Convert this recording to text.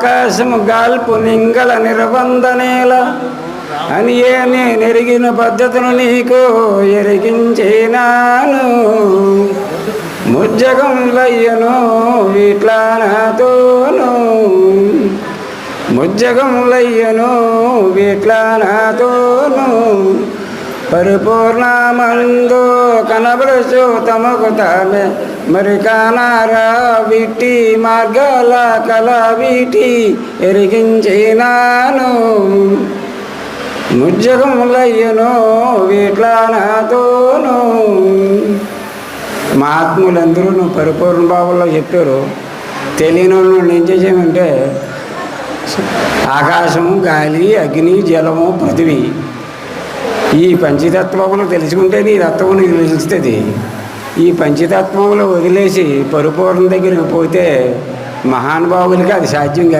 ఆకాశము గాల్పు నింగళ నిర్బంధనేల అని నెరిగిన పద్ధతులు నీకు ఎరిగించినాను. ముజ్జగములయ్యను వీట్లా నాతోను, ముజ్జగములయ్యను వీట్లా నాతోను. పరిపూర్ణమందు కనబరుచు తమకు తామే మరి కానారా వీటి మార్గాల కల వీటి ఎరిగించినాను. ముజ్జగములయ్యను వీట్లా నాతోను. మహాత్ములందరూ పరిపూర్ణ భావంలో చెప్పారు. తెలియని వాళ్ళు ఏం చేసామంటే ఆకాశము, గాలి, అగ్ని, జలము, పృథివీ ఈ పంచతత్వములు తెలుసుకుంటే నీ తత్వము నీకు తెలుస్తుంది. ఈ పంచతత్వములు వదిలేసి పరిపూర్ణ దగ్గరికి పోతే మహానుభావులకి అది సాధ్యం కాదు.